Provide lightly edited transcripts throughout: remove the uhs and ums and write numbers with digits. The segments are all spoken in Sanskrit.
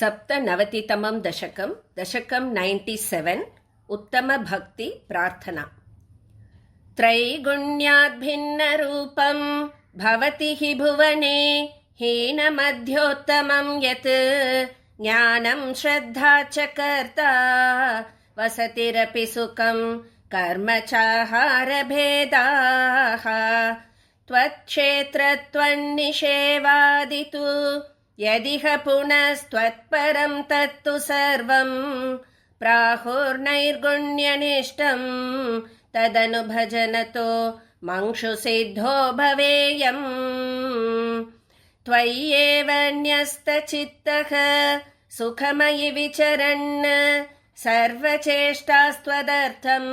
सप्तनवतितमं दशकं 97 उत्तमभक्ति प्रार्थना। त्रैगुण्याद्भिन्नरूपं भवति हि भुवने हीनमध्योत्तमं यत् ज्ञानं श्रद्धा च कर्ता वसतिरपि सुखं कर्म चाहारभेदाः त्वत्क्षेत्रत्वन्निषेवादितु यदिह पुनस्त्वत्परं तत्तु सर्वं प्राहुर्नैर्गुण्यनिष्ठं तदनु भजनतो मंक्षु सिद्धो भवेयम्। त्वय्येव न्यस्तचित्तः सुखमयि विचरन् सर्वचेष्टास्त्वदर्थं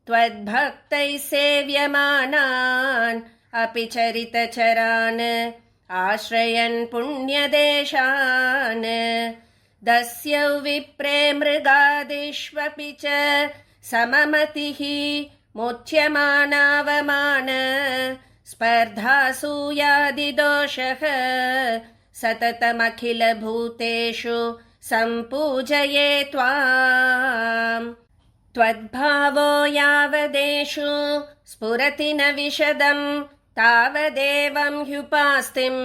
त्वद्भक्तैः सेव्यमानान् अपि चरितचरान् आश्रयन् पुण्यदेशान् दस्यौ विप्रे मृगादिष्वपि च सममतिः मुच्यमानावमान स्पर्धासूयादिदोषः सततमखिलभूतेषु सम्पूजये त्वाम्। त्वद्भावो यावदेषु स्फुरति न विशदं तावदेवं ह्युपास्तिं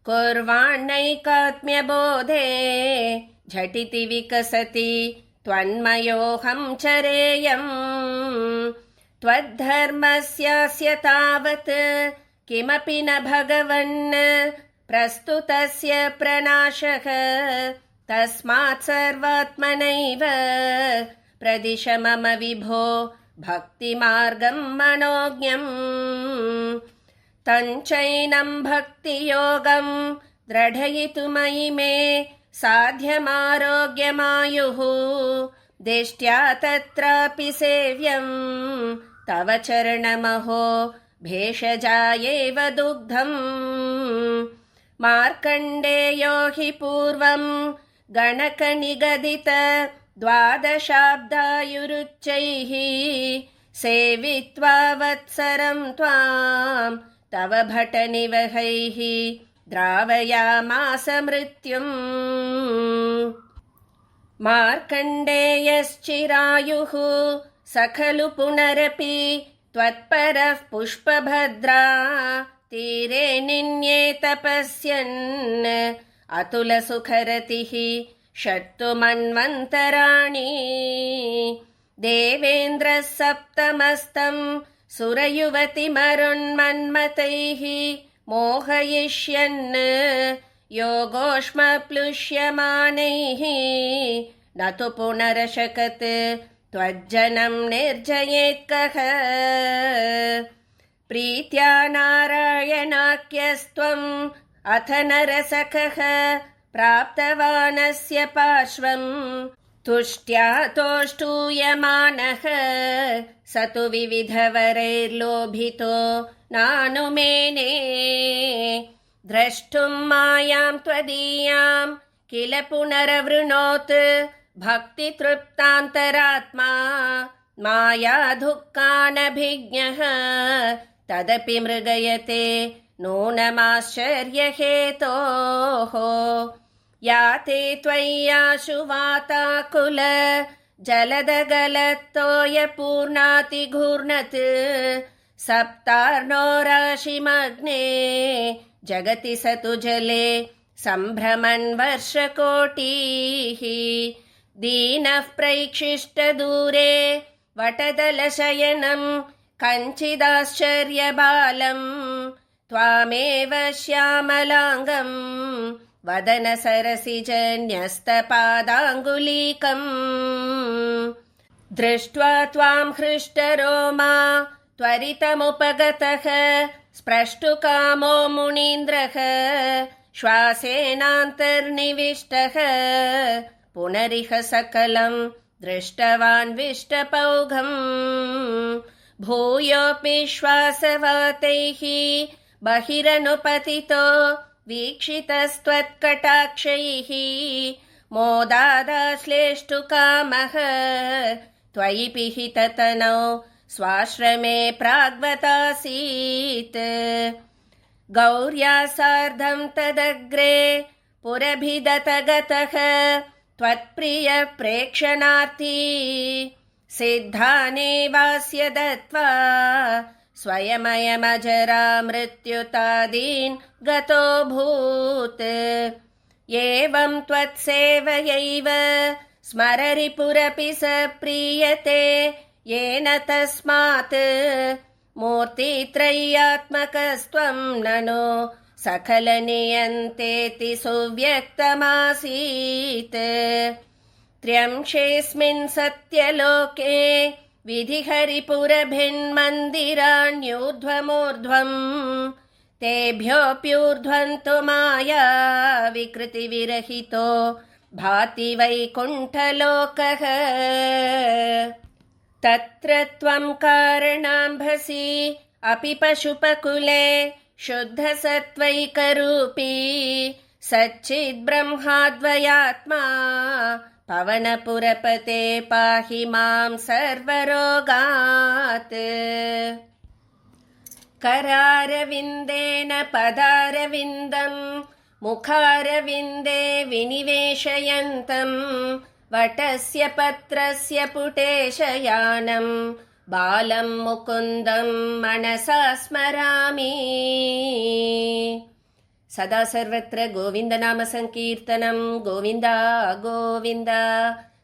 कुर्वाण्णैकात्म्यबोधे झटिति विकसति त्वन्मयोऽहं चरेयम्। त्वद्धर्मस्यास्य तावत् किमपि न भगवन् प्रस्तुतस्य प्रनाशः तस्मात् सर्वात्मनैव प्रदिश मम विभो भक्तिमार्गं मनोज्ञम्। तञ्चैनं भक्तियोगं दृढयितुमयि मे साध्यमारोग्यमायुः दिष्ट्या तत्रापि सेव्यं तव चरणमहो भेषजायैव दुग्धम्। मार्कण्डेयो हि पूर्वं गणकनिगदित द्वादशाब्दायुरुच्चैः सेवित्वा वत्सरं त्वां तव भटनिवहैः द्रावयामास मृत्युम्। मार्कण्डेयश्चिरायुः स खलु पुनरपि त्वत्परः पुष्पभद्रा तीरे निन्ये तपस्यन् अतुलसुखरतिः षट्तुमन्वन्तराणि। देवेन्द्रः सप्तमस्तं सुरयुवतिमरुन्मन्मथैः मोहयिष्यन् योगोष्मप्लुष्यमानैः न तु पुनरशकत् त्वज्जनं निर्जयेत्कः। प्रीत्या नारायणाख्यस्त्वम् अथ नरसखः प्राप्तवानस्य पार्श्वम् तुष्ट्या तोष्टूयमानः स तु विविधवरैर्लोभितो नानुमेने। द्रष्टुं मायां त्वदीयां किल पुनरवृणोत् भक्तितृप्तान्तरात्मा माया दुःखानभिज्ञः तदपि मृगयते नूनमाश्चर्यहेतोः। याते त्वय्याशु वाताकुल जलदगलत्तोयपूर्णातिघूर्णत् सप्तार्णो राशिमग्ने जगति स तु जले सम्भ्रमन् वर्षकोटिः। दीनः प्रैक्षिष्टदूरे वटदलशयनं कञ्चिदाश्चर्यबालं त्वामेव श्यामलाङ्गं वदनसरसिजन्यस्तपादाङ्गुलीकम्। दृष्ट्वा त्वां हृष्टरोमा त्वरितमुपगतः स्प्रष्टुकामो मुनीन्द्रः श्वासेनान्तर्निविष्टः पुनरिह सकलं दृष्टवान् विष्टपौघम्। भूयोऽपि श्वासवातैः बहिरनुपतितो वीक्षितस्त्वत्कटाक्षैः मोदादाश्लेष्टुकामः त्वयि पिहिततनौ स्वाश्रमे प्राग्वतासीत्। गौर्या सार्धं तदग्रे पुरभिदतगतः त्वत्प्रियप्रेक्षणार्थी सिद्धानेवास्य दत्त्वा स्वयमयमजरा मृत्युतादीन् गतोऽभूत्। एवं त्वत्सेवयैव स्मररिपुरपि स प्रीयते येन तस्मात् मूर्तित्रय्यात्मकस्त्वं ननु सकलनियन्तेति सुव्यक्तमासीत्। त्र्यंशेऽस्मिन् सत्यलोके विधिहरिपुरभिन्मन्दिराण्यूर्ध्वमूर्ध्वम् तेभ्योऽप्यूर्ध्वन्तु माया विकृतिविरहितो भाति वैकुण्ठलोकः। तत्र त्वं कारणाम्भसि अपि पशुपकुले शुद्धसत्त्वैकरूपी सच्चिद्ब्रह्माद्वयात्मा पवनपुरपते पाहि मां सर्वरोगात्। करारविन्देन पदारविन्दं मुखारविन्दे विनिवेशयन्तं वटस्य पत्रस्य पुटेशयानं बालं मुकुन्दं मनसा स्मरामि। सदा सर्वत्र गोविन्दनाम संकीर्तनं गोविन्द गोविन्द।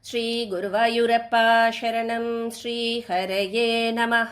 श्री गुरुवायूरप्पा शरणं। श्री हरये नमः।